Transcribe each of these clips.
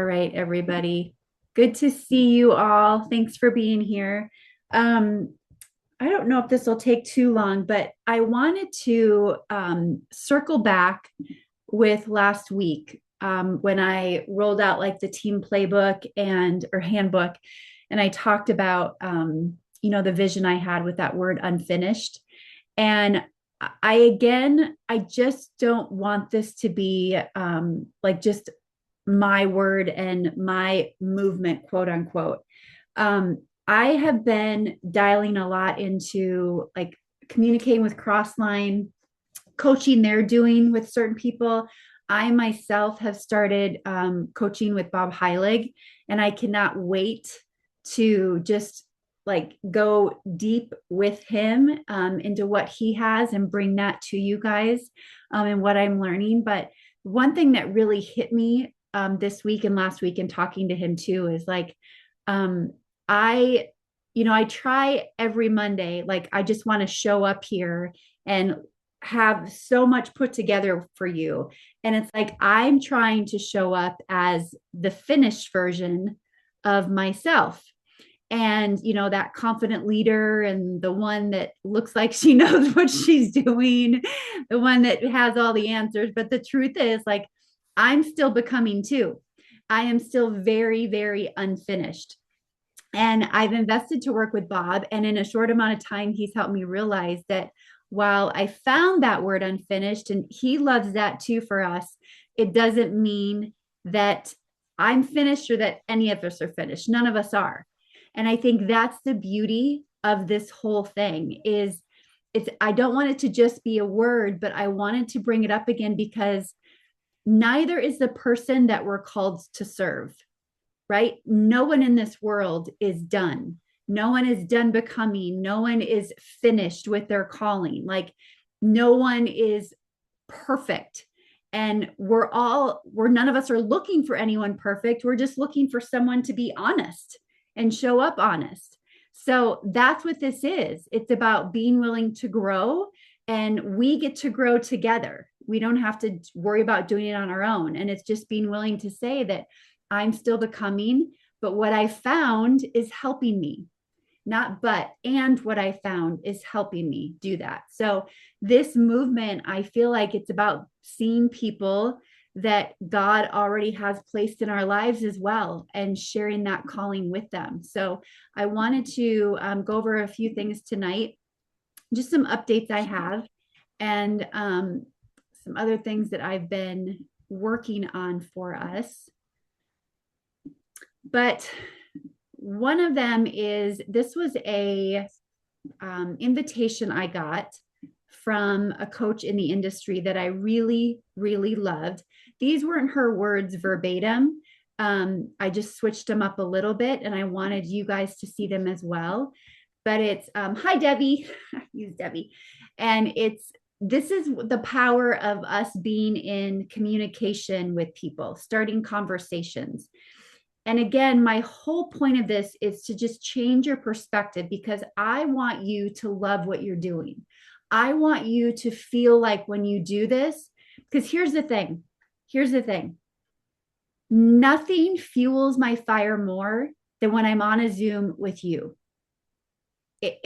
right, everybody. Good to see you all. Thanks for being here. Um, I don't know if this will take too long, but I wanted to circle back with last week when I rolled out like the team playbook and or handbook, and I talked about the vision I had with that word unfinished. And I just don't want this to be like just my word and my movement, quote unquote. Um, I have been dialing a lot into like communicating with Crossline, coaching they're doing with certain people. I myself have started coaching with Bob Heilig, and I cannot wait to just like go deep with him into what he has and bring that to you guys and what I'm learning. But one thing that really hit me this week and last week and talking to him too is like, um, I, I try every Monday, like I just want to show up here and have so much put together for you. And it's like I'm trying to show up as the finished version of myself. And, that confident leader and the one that looks like she knows what she's doing, the one that has all the answers. But the truth is, like, I'm still becoming too. I am still very, very unfinished. And I've invested to work with Bob. And in a short amount of time, he's helped me realize that while I found that word unfinished, and he loves that too for us, it doesn't mean that I'm finished or that any of us are finished. None of us are. And I think that's the beauty of this whole thing is it's I don't want it to just be a word, but I wanted to bring it up again because neither is the person that we're called to serve, right? No one in this world is done. No one is done becoming. No one is finished with their calling. Like, no one is perfect. And we're none of us are looking for anyone perfect. We're just looking for someone to be honest and show up honest. So that's what this is. It's about being willing to grow, and we get to grow together. We don't have to worry about doing it on our own. And it's just being willing to say that I'm still becoming, but what I found is helping me. Not but, and what I found is helping me do that. So, this movement, I feel like it's about seeing people that God already has placed in our lives as well and sharing that calling with them. So, I wanted to go over a few things tonight, just some updates I have, and some other things that I've been working on for us. But one of them is this was a invitation I got from a coach in the industry that I really, really loved. These weren't her words verbatim. I just switched them up a little bit, and I wanted you guys to see them as well. But it's hi Debbie, use Debbie, and this is the power of us being in communication with people, starting conversations. And again, my whole point of this is to just change your perspective because I want you to love what you're doing. I want you to feel like when you do this, because here's the thing. Nothing fuels my fire more than when I'm on a Zoom with you.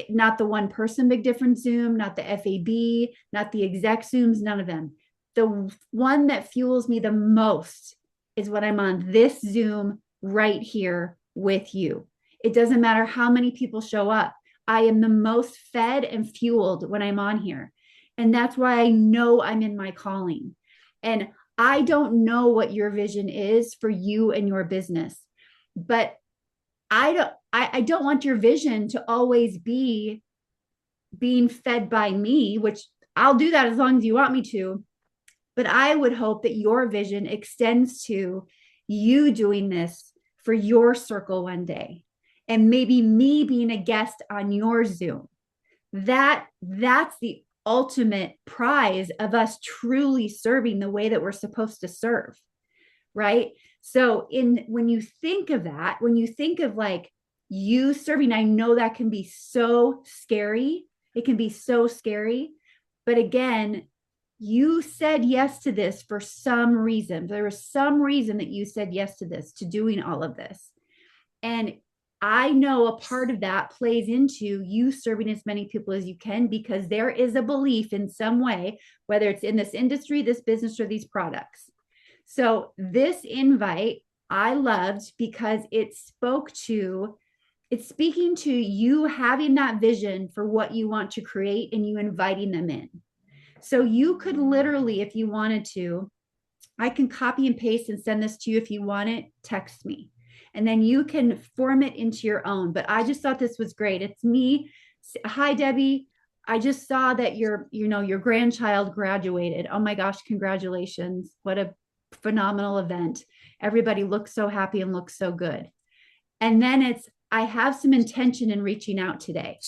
Not the one person big difference Zoom, not the FAB, not the exec Zooms, none of them. The one that fuels me the most is when I'm on this Zoom right here with you. It doesn't matter how many people show up. I am the most fed and fueled when I'm on here. And that's why I know I'm in my calling. And I don't know what your vision is for you and your business, but I don't want your vision to always be being fed by me, which I'll do that as long as you want me to. But I would hope that your vision extends to you doing this for your circle one day, and maybe me being a guest on your Zoom. That's the ultimate prize of us truly serving the way that we're supposed to serve, right? So in when you think of that, when you think of like you serving, I know that can be so scary. It can be so scary. But again, you said yes to this for some reason. There was some reason that you said yes to this, to doing all of this. And I know a part of that plays into you serving as many people as you can, because there is a belief in some way, whether it's in this industry, this business, or these products. So this invite I loved because it's speaking to you having that vision for what you want to create and you inviting them in. So you could literally, if you wanted to, I can copy and paste and send this to you. If you want it, text me. And then you can form it into your own. But I just thought this was great. It's me. Hi, Debbie. I just saw that your grandchild graduated. Oh my gosh, congratulations. What a phenomenal event. Everybody looks so happy and looks so good. And then I have some intention in reaching out today.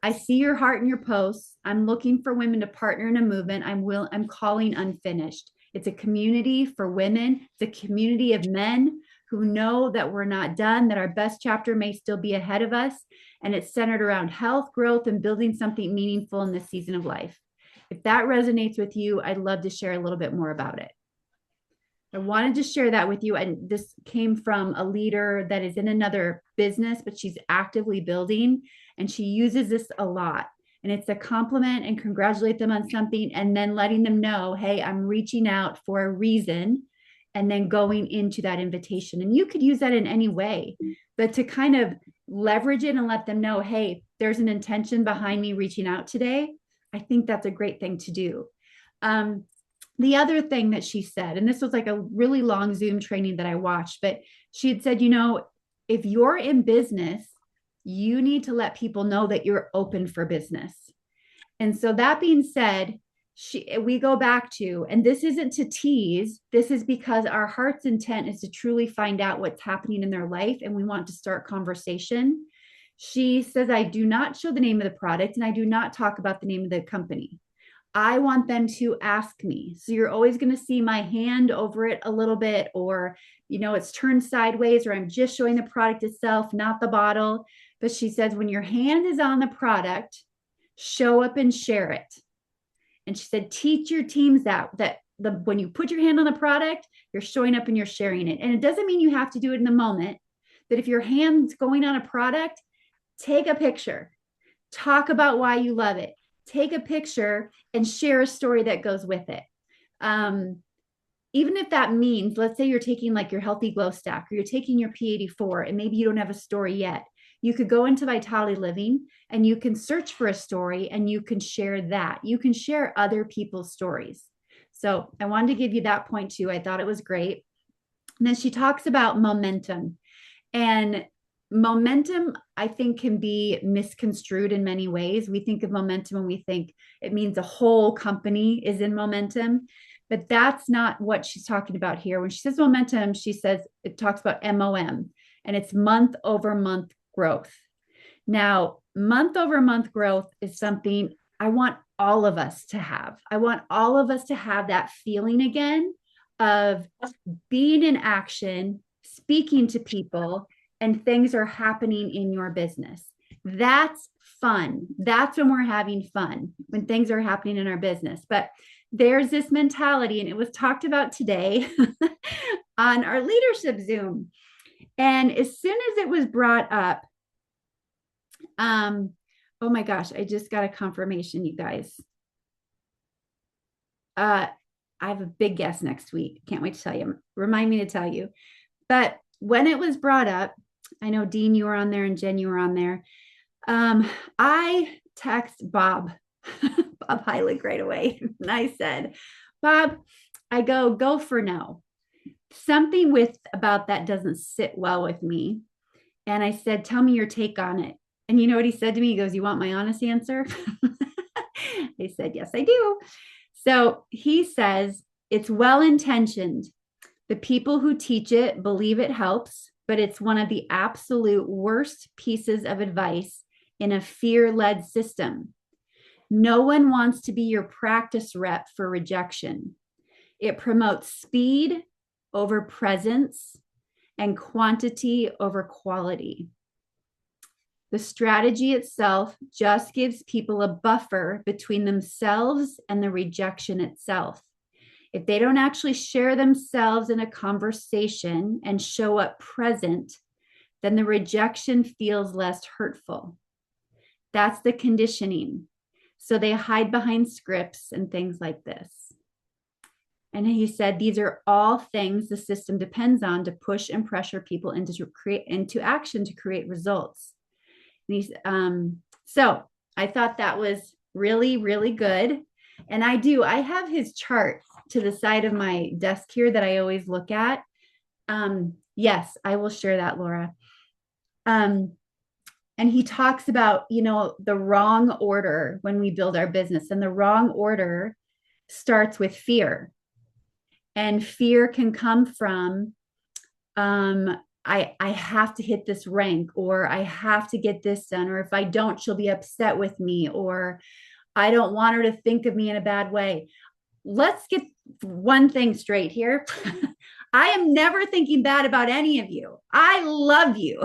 I see your heart in your posts. I'm looking for women to partner in a movement. I'm calling Unfinished. It's a community for women. It's a community of men who know that we're not done, that our best chapter may still be ahead of us. And it's centered around health, growth, and building something meaningful in this season of life. If that resonates with you, I'd love to share a little bit more about it. I wanted to share that with you. And this came from a leader that is in another business, but she's actively building, and she uses this a lot. And it's a compliment and congratulate them on something, and then letting them know, hey, I'm reaching out for a reason, and then going into that invitation. And you could use that in any way, but to kind of leverage it and let them know, hey, there's an intention behind me reaching out today. I think that's a great thing to do. The other thing that she said, and this was like a really long Zoom training that I watched, but she had said, if you're in business, you need to let people know that you're open for business. And so that being said, we go back to, and this isn't to tease, this is because our heart's intent is to truly find out what's happening in their life, and we want to start conversation. She says, I do not show the name of the product, and I do not talk about the name of the company. I want them to ask me. So you're always going to see my hand over it a little bit, or, it's turned sideways, or I'm just showing the product itself, not the bottle. But she says, when your hand is on the product, show up and share it. And she said, teach your teams that when you put your hand on the product, you're showing up and you're sharing it. And it doesn't mean you have to do it in the moment, but if your hand's going on a product, take a picture, talk about why you love it. Take a picture and share a story that goes with it. Even if that means, let's say you're taking like your Healthy Glow Stack, or you're taking your P84, and maybe you don't have a story yet. You could go into Vitality Living and you can search for a story and you can share that. You can share other people's stories. So I wanted to give you that point too. I thought it was great. And then she talks about momentum. And momentum, I think, can be misconstrued in many ways. We think of momentum and we think it means a whole company is in momentum, but that's not what she's talking about here. When she says momentum, she says it talks about MOM, and it's month over month growth. Now, month over month growth is something I want all of us to have. I want all of us to have that feeling again of being in action, speaking to people, and things are happening in your business. That's fun. That's when we're having fun, when things are happening in our business. But there's this mentality, and it was talked about today on our leadership Zoom. And as soon as it was brought up, oh my gosh, I just got a confirmation, you guys. I have a big guest next week. Can't wait to tell you. Remind me to tell you. But when it was brought up, I know Dean, you were on there, and Jen, you were on there. I text Bob Heilig right away. And I said, Bob, I go for no. Something about that doesn't sit well with me. And I said, tell me your take on it. And you know what he said to me? He goes, you want my honest answer? I said, yes, I do. So he says, it's well-intentioned. The people who teach it believe it helps, but it's one of the absolute worst pieces of advice in a fear-led system. No one wants to be your practice rep for rejection. It promotes speed over presence and quantity over quality. The strategy itself just gives people a buffer between themselves and the rejection itself. If they don't actually share themselves in a conversation and show up present, then the rejection feels less hurtful. That's the conditioning. So they hide behind scripts and things like this. And he said, these are all things the system depends on to push and pressure people into action to create results. So I thought that was really, really good. And I have his chart to the side of my desk here that I always look at. Yes, I will share that, Laura. And he talks about, the wrong order when we build our business, and the wrong order starts with fear. And fear can come from, I have to hit this rank, or I have to get this done, or if I don't, she'll be upset with me, or I don't want her to think of me in a bad way. Let's get one thing straight here. I am never thinking bad about any of you. I love you,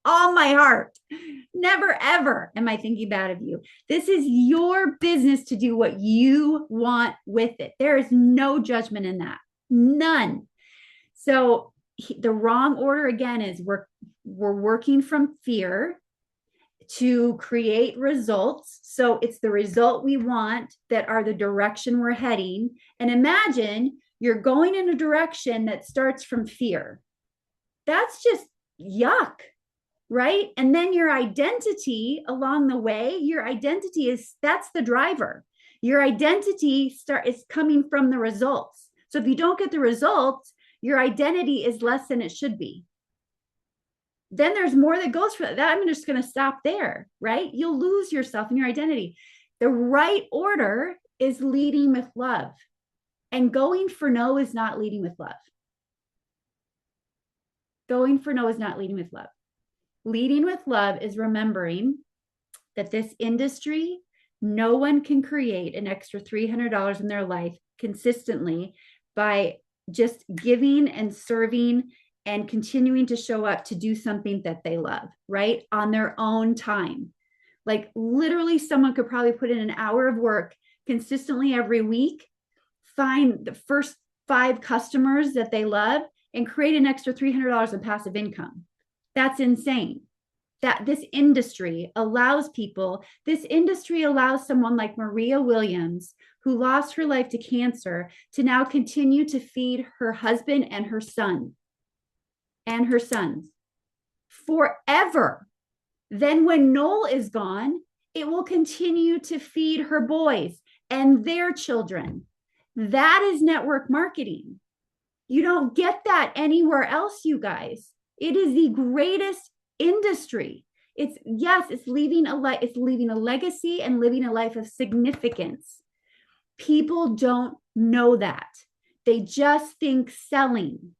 all my heart. Never, ever am I thinking bad of you. This is your business to do what you want with it. There is no judgment in that. None. So the wrong order again is we're working from fear to create results. So it's the result we want that are the direction we're heading. And imagine you're going in a direction that starts from fear. That's just yuck, right? And then your identity along the way, that's the driver. Your identity is coming from the results. So if you don't get the results, your identity is less than it should be. Then there's more that goes for that. I'm just going to stop there, right? You'll lose yourself in your identity. The right order is leading with love. And going for no is not leading with love. Going for no is not leading with love. Leading with love is remembering that this industry, no one can create an extra $300 in their life consistently by just giving and serving and continuing to show up to do something that they love, right? On their own time. Like literally someone could probably put in an hour of work consistently every week, find the first 5 customers that they love, and create an extra $300 in passive income. That's insane. That this industry allows someone like Maria Williams, who lost her life to cancer, to now continue to feed her husband and her sons forever. Then when Noel is gone, it will continue to feed her boys and their children. That is network marketing. You don't get that anywhere else, you guys. It is the greatest industry. It's leaving a legacy and living a life of significance. People don't know that. They just think selling.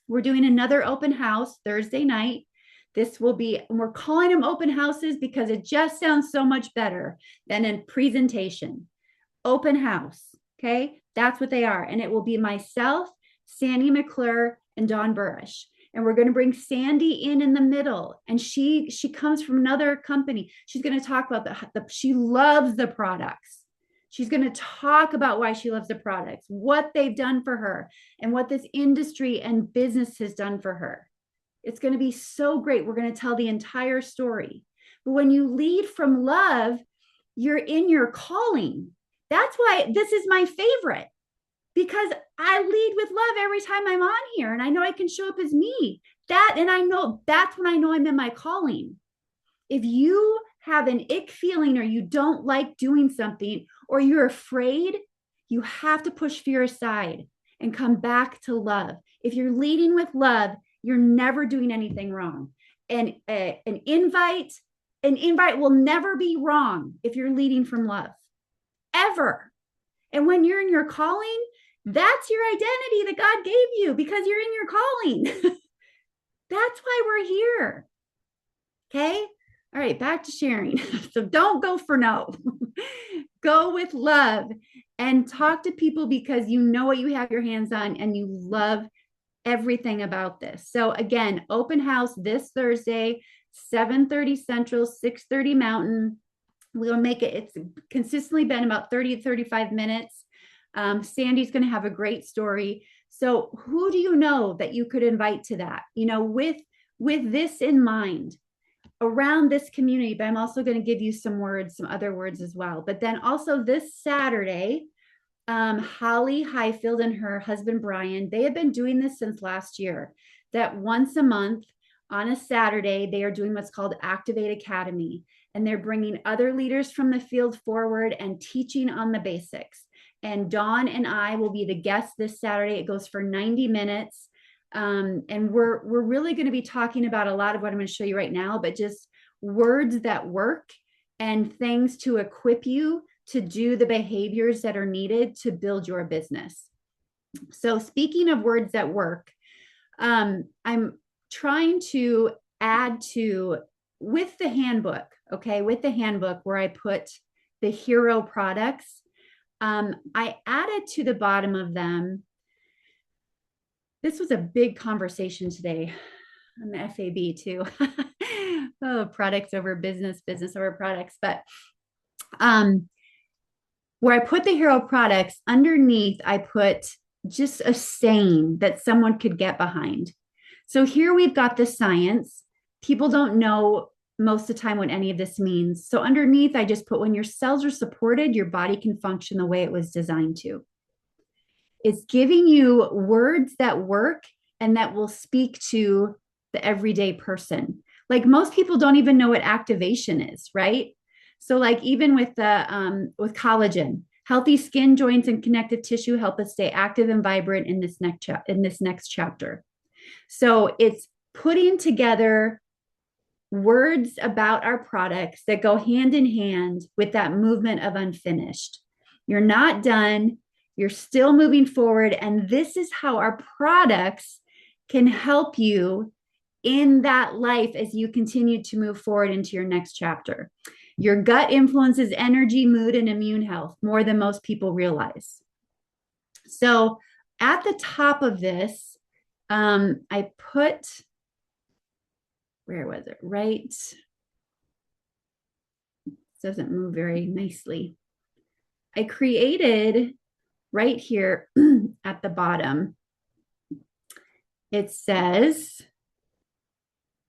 We're doing another open house Thursday night. We're calling them open houses because it just sounds so much better than a presentation. Open house. Okay. That's what they are. And it will be myself, Sandy McClure, and Dawn Burrish. And we're going to bring Sandy in the middle. And she comes from another company. She's going to talk about she loves the products. She's going to talk about why she loves the products, what they've done for her, and what this industry and business has done for her. It's going to be so great. We're going to tell the entire story. But when you lead from love, you're in your calling. That's why this is my favorite, because I lead with love every time I'm on here, and I know I can show up as me. And I know that's when I know I'm in my calling. If you have an ick feeling, or you don't like doing something, or you're afraid, you have to push fear aside and come back to love. If you're leading with love, you're never doing anything wrong. And an invite will never be wrong if you're leading from love, ever. And when you're in your calling, that's your identity that God gave you, because you're in your calling. That's why we're here. Okay. All right, back to sharing. So don't go for no. Go with love and talk to people because you know what you have your hands on and you love everything about this. So again, open house this Thursday, 7:30 Central, 6:30 Mountain. We'll make it, it's consistently been about 30 to 35 minutes. Sandy's going to have a great story. So who do you know that you could invite to that? You know, with this in mind, around this community, but I'm also going to give you some words, some other words as well. But then also this Saturday, Holly Highfield and her husband, Brian, they have been doing this since last year, that once a month on a Saturday, they are doing what's called Activate Academy. And they're bringing other leaders from the field forward and teaching on the basics. And Dawn and I will be the guests this Saturday. It goes for 90 minutes. And we're really going to be talking about a lot of what I'm going to show you right now, but just words that work and things to equip you to do the behaviors that are needed to build your business. So speaking of words that work, I'm trying to add to, with the handbook, okay, with the handbook where I put the hero products, I added to the bottom of them. This was a big conversation today on the FAB too. Oh, products over business, business over products. But where I put the hero products, underneath, I put just a saying that someone could get behind. So here we've got the science. People don't know most of the time what any of this means. So underneath, I just put, when your cells are supported, your body can function the way it was designed to. It's giving you words that work and that will speak to the everyday person. Like most people don't even know what activation is, right? So like even with the with collagen, healthy skin, joints, and connective tissue help us stay active and vibrant in this next chapter. So it's putting together words about our products that go hand in hand with that movement of unfinished. You're not done. You're still moving forward. And this is how our products can help you in that life as you continue to move forward into your next chapter. Your gut influences energy, mood, and immune health more than most people realize. So at the top of this, I put, where was it? Right. It doesn't move very nicely. I created right here at the bottom, it says,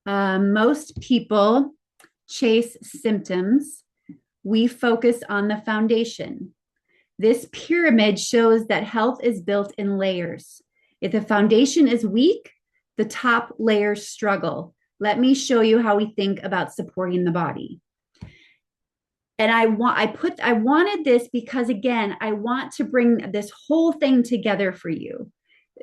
most people chase symptoms. We focus on the foundation. This pyramid shows that health is built in layers. If the foundation is weak, the top layers struggle. Let me show you how we think about supporting the body. And I wanted this because, again, I want to bring this whole thing together for you.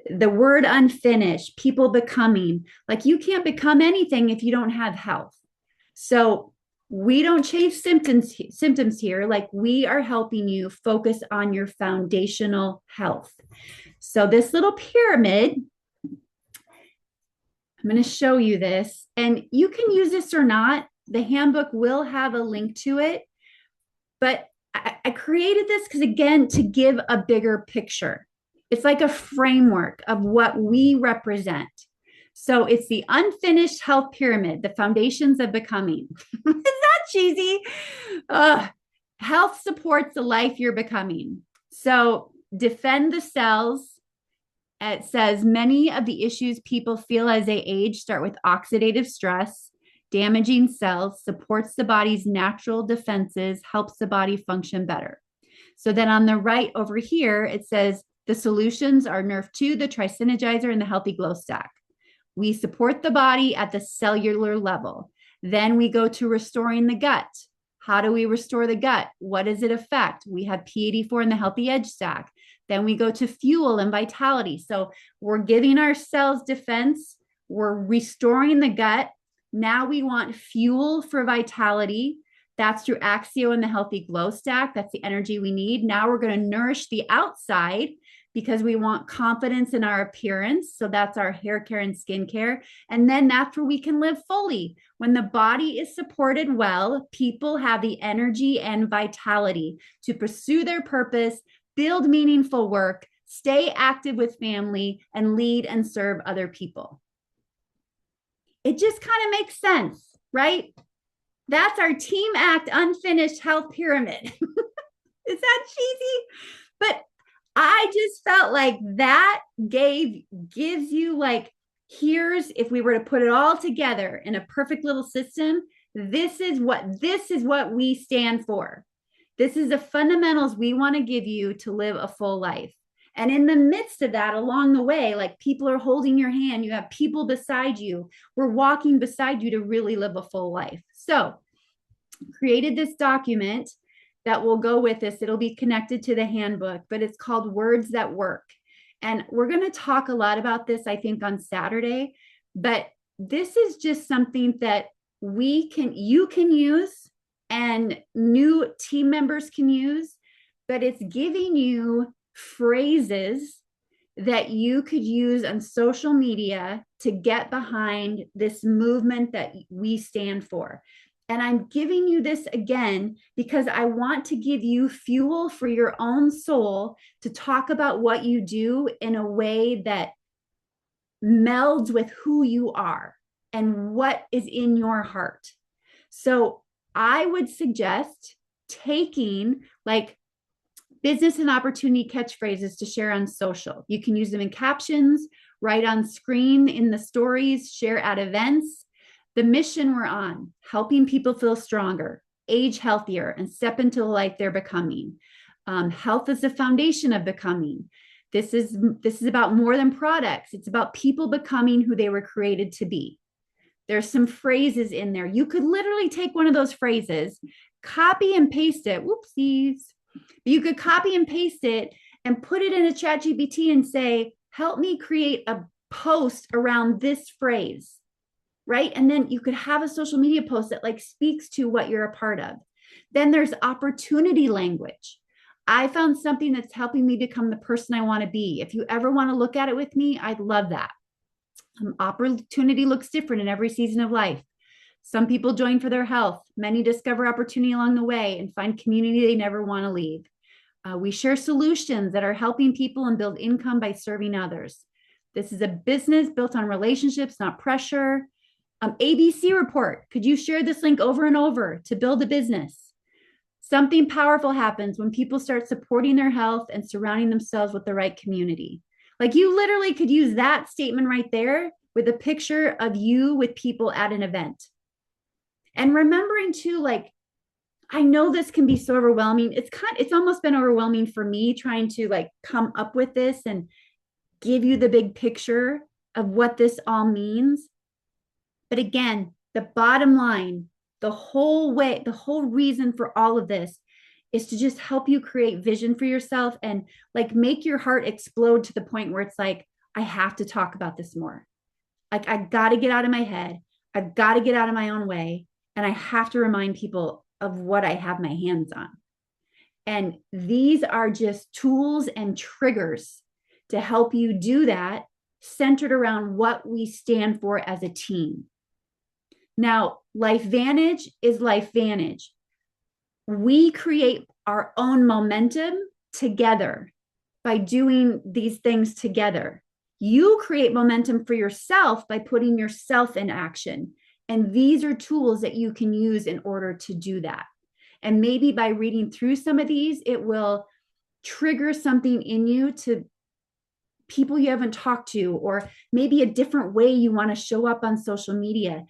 The word unfinished, people becoming, like you can't become anything if you don't have health. So we don't chase symptoms here. Like we are helping you focus on your foundational health. So this little pyramid, I'm going to show you this, and you can use this or not. The handbook will have a link to it, but I created this because, again, to give a bigger picture. It's like a framework of what we represent. So it's the unfinished health pyramid, the foundations of becoming. Is that cheesy? Health supports the life you're becoming. So defend the cells. It says many of the issues people feel as they age start with oxidative stress. Damaging cells supports the body's natural defenses, helps the body function better. So then on the right over here, it says the solutions are Nerve 2, the Tri-Synergizer, and the Healthy Glow Stack. We support the body at the cellular level. Then we go to restoring the gut. How do we restore the gut? What does it affect? We have P84 in the Healthy Edge Stack. Then we go to fuel and vitality. So we're giving our cells defense. We're restoring the gut. Now we want fuel for vitality. That's through Axio and the Healthy Glow Stack. That's the energy we need. Now we're going to nourish the outside because we want confidence in our appearance. So that's our hair care and skin care. And then that's where we can live fully. When the body is supported well, people have the energy and vitality to pursue their purpose, build meaningful work, stay active with family, and lead and serve other people. It just kind of makes sense, right? That's our Team Act unfinished health pyramid. Is that cheesy? But I just felt like that gives you like, here's, if we were to put it all together in a perfect little system, this is what we stand for. This is the fundamentals we want to give you to live a full life. And in the midst of that, along the way, like people are holding your hand, you have people beside you, we're walking beside you to really live a full life. So created this document that will go with this. It'll be connected to the handbook, but it's called Words That Work. And we're going to talk a lot about this, I think, on Saturday, but this is just something that you can use and new team members can use, but it's giving you phrases that you could use on social media to get behind this movement that we stand for. And I'm giving you this again because I want to give you fuel for your own soul to talk about what you do in a way that melds with who you are and what is in your heart. So I would suggest taking like business and opportunity catchphrases to share on social. You can use them in captions, write on screen in the stories, share at events. The mission we're on, helping people feel stronger, age healthier, and step into the life they're becoming. Health is the foundation of becoming. This is about more than products. It's about people becoming who they were created to be. There's some phrases in there. You could literally take one of those phrases, copy and paste it. Whoopsies. You could copy and paste it and put it in a ChatGPT and say, help me create a post around this phrase. Right? And then you could have a social media post that like speaks to what you're a part of. Then there's opportunity language. I found something that's helping me become the person I want to be. If you ever want to look at it with me, I'd love that. Opportunity looks different in every season of life. Some people join for their health. Many discover opportunity along the way and find community they never want to leave. We share solutions that are helping people and build income by serving others. This is a business built on relationships, not pressure. ABC report. Could you share this link over and over to build a business? Something powerful happens when people start supporting their health and surrounding themselves with the right community. Like you literally could use that statement right there with a picture of you with people at an event. And remembering too, like, I know this can be so overwhelming. It's almost been overwhelming for me trying to like come up with this and give you the big picture of what this all means. But again, the bottom line, the whole reason for all of this is to just help you create vision for yourself and like make your heart explode to the point where it's like, I have to talk about this more. Like I got to get out of my head. I've got to get out of my own way. And I have to remind people of what I have my hands on. And these are just tools and triggers to help you do that, centered around what we stand for as a team. Now, LifeVantage is LifeVantage. We create our own momentum together by doing these things together. You create momentum for yourself by putting yourself in action. And these are tools that you can use in order to do that. And maybe by reading through some of these, it will trigger something in you to people you haven't talked to, or maybe a different way you want to show up on social media.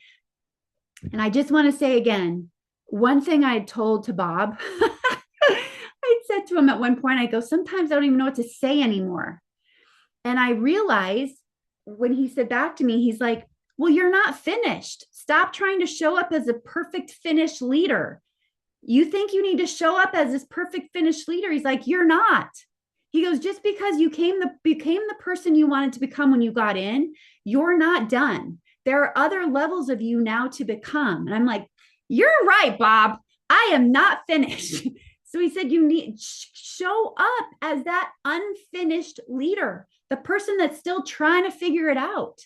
And I just want to say again, one thing I told to Bob, I said to him at one point, I go, sometimes I don't even know what to say anymore. And I realized when he said back to me, he's like, well, you're not finished. Stop trying to show up as a perfect finished leader. You think you need to show up as this perfect finished leader. He's like, you're not. He goes, just because you became the person you wanted to become when you got in, you're not done. There are other levels of you now to become. And I'm like, you're right, Bob. I am not finished. So he said, you need show up as that unfinished leader, the person that's still trying to figure it out.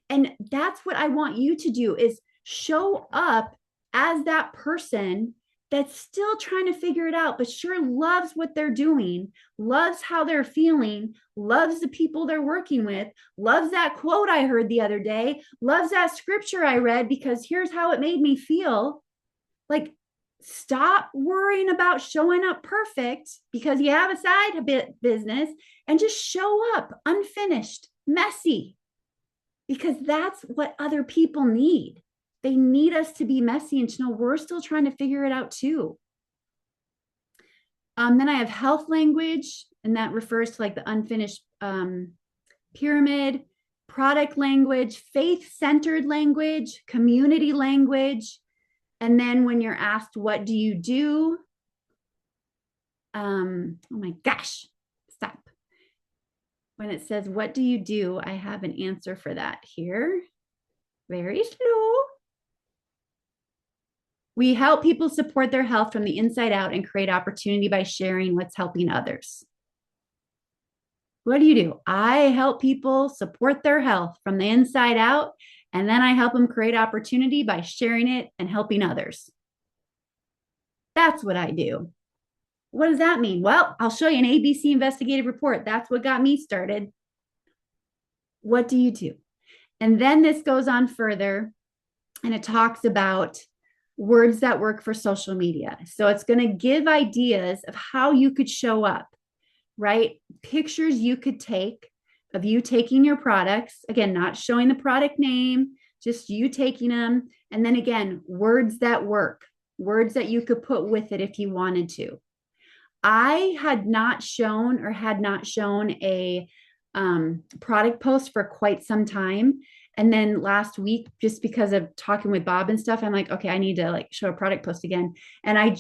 And that's what I want you to do, is show up as that person that's still trying to figure it out, but sure loves what they're doing, loves how they're feeling, loves the people they're working with, loves that quote I heard the other day, loves that scripture I read because here's how it made me feel. Like, stop worrying about showing up perfect because you have a side business, and just show up unfinished, messy, because that's what other people need. They need us to be messy and to know we're still trying to figure it out too. Then I have health language, and that refers to like the unfinished pyramid, product language, faith centered language, community language. And then when you're asked, what do you do? Oh my gosh, stop. When it says, what do you do? I have an answer for that here. Very slow. We help people support their health from the inside out and create opportunity by sharing what's helping others. What do? I help people support their health from the inside out, and then I help them create opportunity by sharing it and helping others. That's what I do. What does that mean? Well, I'll show you an ABC investigative report. That's what got me started. What do you do? And then this goes on further, and it talks about words that work for social media. So it's going to give ideas of how you could show up, right? Pictures you could take of you taking your products, again, not showing the product name, just you taking them. And then again, words that work, words that you could put with it if you wanted to. I had not shown a product post for quite some time. And then last week, just because of talking with Bob and stuff, I'm like, okay, I need to like show a product post again. And I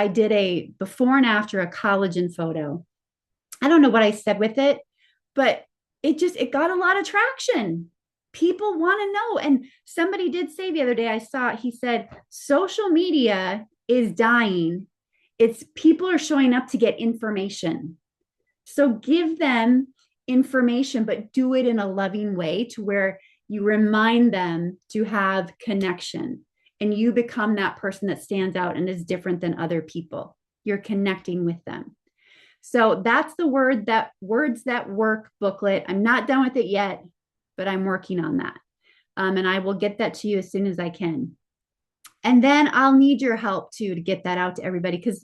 did a before and after a collagen photo. I don't know what I said with it, but it got a lot of traction. People want to know. And somebody did say the other day, he said, social media is dying. It's people are showing up to get information. So give them information, but do it in a loving way to where you remind them to have connection, and you become that person that stands out and is different than other people. You're connecting with them. So that's the words that work booklet. I'm not done with it yet, but I'm working on that. And I will get that to you as soon as I can. And then I'll need your help too to get that out to everybody, because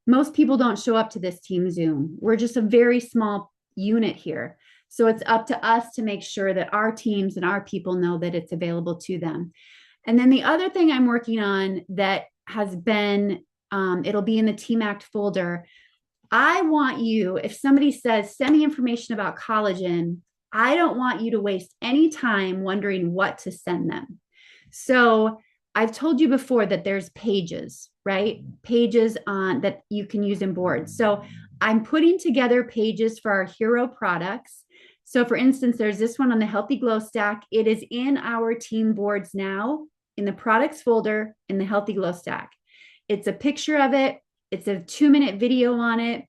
most people don't show up to this team Zoom. We're just a very small unit here. So it's up to us to make sure that our teams and our people know that it's available to them. And then the other thing I'm working on that has been, it'll be in the Team Act folder. I want you, if somebody says, send me information about collagen, I don't want you to waste any time wondering what to send them. So I've told you before that there's pages, right? Pages on that you can use in boards. So I'm putting together pages for our hero products. So for instance, there's this one on the Healthy Glow Stack. It is in our team boards now in the products folder in the Healthy Glow Stack. It's a picture of it. It's a 2-minute video on it,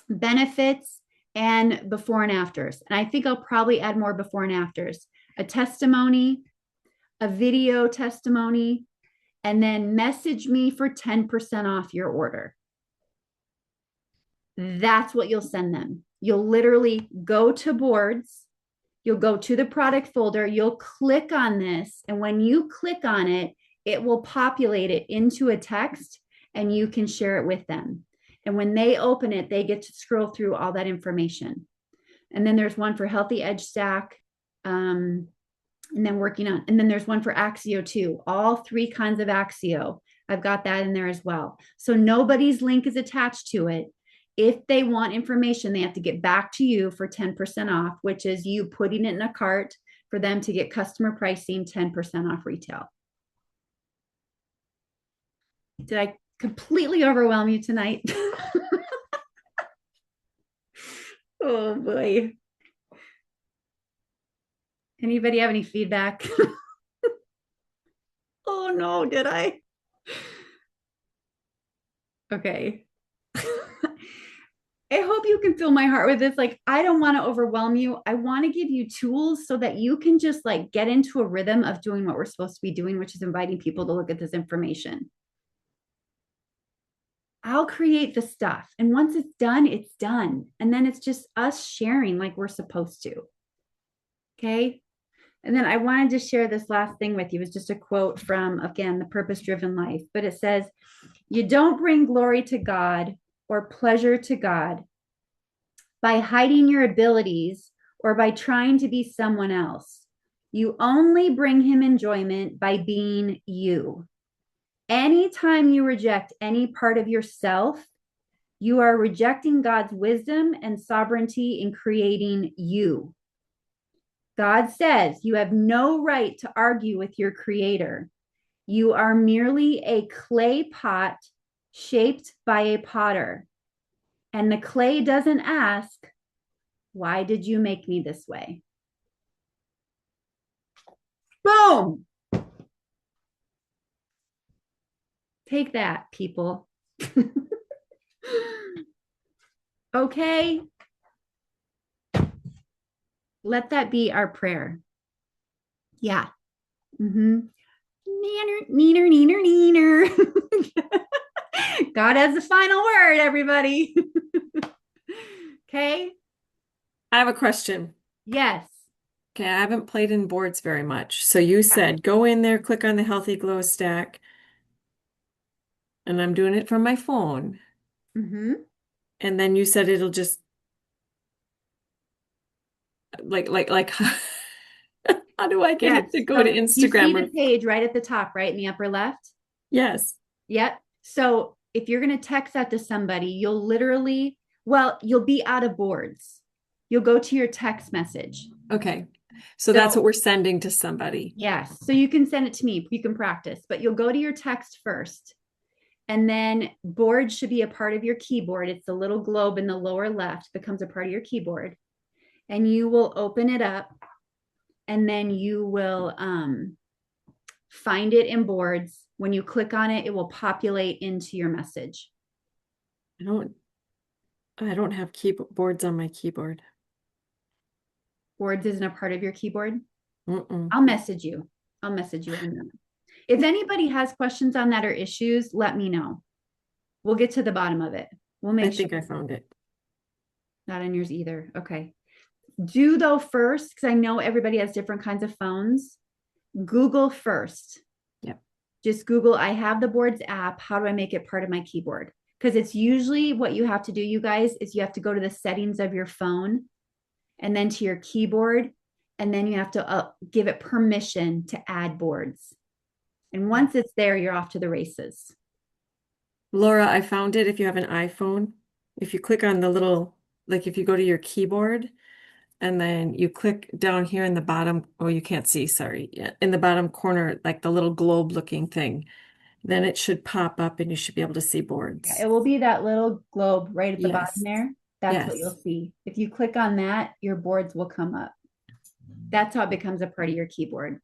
benefits and before and afters. And I think I'll probably add more before and afters, a testimony, a video testimony, and then message me for 10% off your order. That's what you'll send them. You'll literally go to boards, you'll go to the product folder, you'll click on this. And when you click on it, it will populate it into a text and you can share it with them. And when they open it, they get to scroll through all that information. And then there's one for Healthy Edge Stack. And then there's one for Axio too. All 3 kinds of Axio. I've got that in there as well. So nobody's link is attached to it. If they want information, they have to get back to you for 10% off, which is you putting it in a cart for them to get customer pricing, 10% off retail. Did I completely overwhelm you tonight? Oh boy. Anybody have any feedback? Oh no, did I? Okay. I hope you can feel my heart with this. Like, I don't want to overwhelm you. I want to give you tools so that you can just like get into a rhythm of doing what we're supposed to be doing, which is inviting people to look at this information. I'll create the stuff. And once it's done, it's done. And then it's just us sharing like we're supposed to. Okay. And then I wanted to share this last thing with you. It's just a quote from, again, The Purpose Driven Life. But it says, you don't bring glory to God or pleasure to God by hiding your abilities or by trying to be someone else. You only bring him enjoyment by being you. Anytime you reject any part of yourself, you are rejecting God's wisdom and sovereignty in creating you. God says you have no right to argue with your creator. You are merely a clay pot shaped by a potter. And the clay doesn't ask, why did you make me this way? Boom. Take that, people. Okay. Let that be our prayer. Yeah. Mm-hmm. Neener, neener, neener, neener. God has the final word, everybody. Okay. I have a question. Yes. Okay, I haven't played in boards very much. So you said go in there, click on the Healthy Glow Stack, and I'm doing it from my phone. Mm-hmm. And then you said it'll just like how do I get Yes. it to go to So you see Instagram the or page right at the top, right in the upper left? yes. Yep. So if you're going to text that to somebody, you'll literally, well, you'll be out of boards. You'll go to your text message. Okay. So that's So, what we're sending to somebody. yes. So you can send it to me. You can practice, but you'll go to your text first. And then board should be a part of your keyboard. It's the little globe in the lower left becomes a part of your keyboard. And you will open it up and then you will find it in boards. When you click on it, it will populate into your message. I don't I don't have keyboards on my keyboard. Boards isn't a part of your keyboard. Mm-mm. I'll message you. I'll message you on that. If anybody has questions on that or issues, let me know. We'll get to the bottom of it. We'll I make sure. think I found it. Not on yours either. Okay. Do though first, because I know everybody has different kinds of phones. Google first. Yep. Just Google, I have the boards app. How do I make it part of my keyboard? Because it's usually what you have to do, you guys, is you have to go to the settings of your phone and then to your keyboard. And then you have to give it permission to add boards. And once it's there, you're off to the races. Laura, I found it if you have an iPhone. If you click on the little, like if you go to your keyboard and then you click down here in the bottom, oh, you can't see, sorry. Yeah, in the bottom corner, like the little globe looking thing, then it should pop up and you should be able to see Yeah, boards. it will be that little globe right at the bottom Yes. there. That's what Yes. you'll see. If you click on that, your boards will come up. That's how it becomes a part of your keyboard.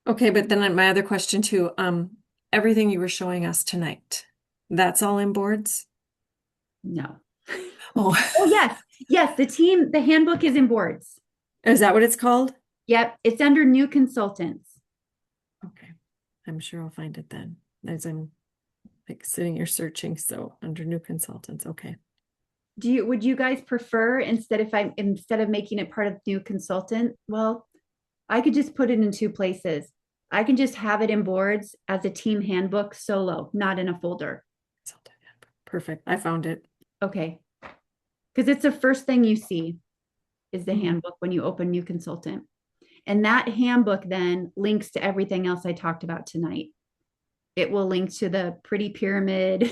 Okay, but then my other question too, everything you were showing us tonight, that's all in boards? No. Oh, Oh, yes. Yes. The handbook is in boards. is that what it's called? Yep. It's under new consultants. Okay. I'm sure I'll find it then. As I'm like sitting here searching, so under new consultants. Okay. Would you guys prefer instead of making it part of new consultant? Well, I could just put it in two places. I can just have it in boards as a team handbook solo, not in a folder. Perfect. I found it. Okay. Because it's the first thing you see is the Mhm. handbook when you open new consultant. And that handbook then links to everything else I talked about tonight. It will link to the pretty pyramid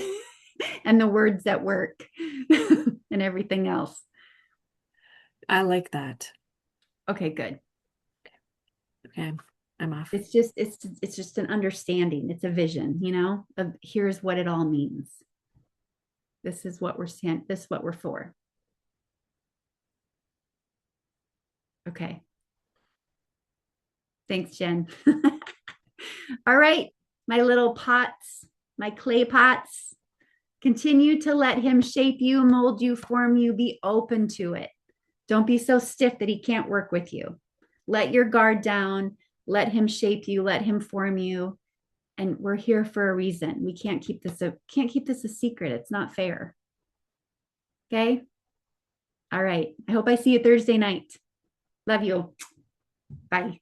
and the words that work and everything else. I like that. Okay, good. Okay. I'm off. It's just an understanding. It's a vision, of here's what it all means. This is what we're for. Okay. Thanks, Jen. All right, my little pots, my clay pots. Continue to let him shape you, mold you, form you. Be open to it. Don't be so stiff that he can't work with you. Let your guard down. Let him shape you. Let him form you. and we're here for a reason. We can't keep this a secret. It's not fair. Okay? All right. I hope I see you Thursday night. Love you. Bye.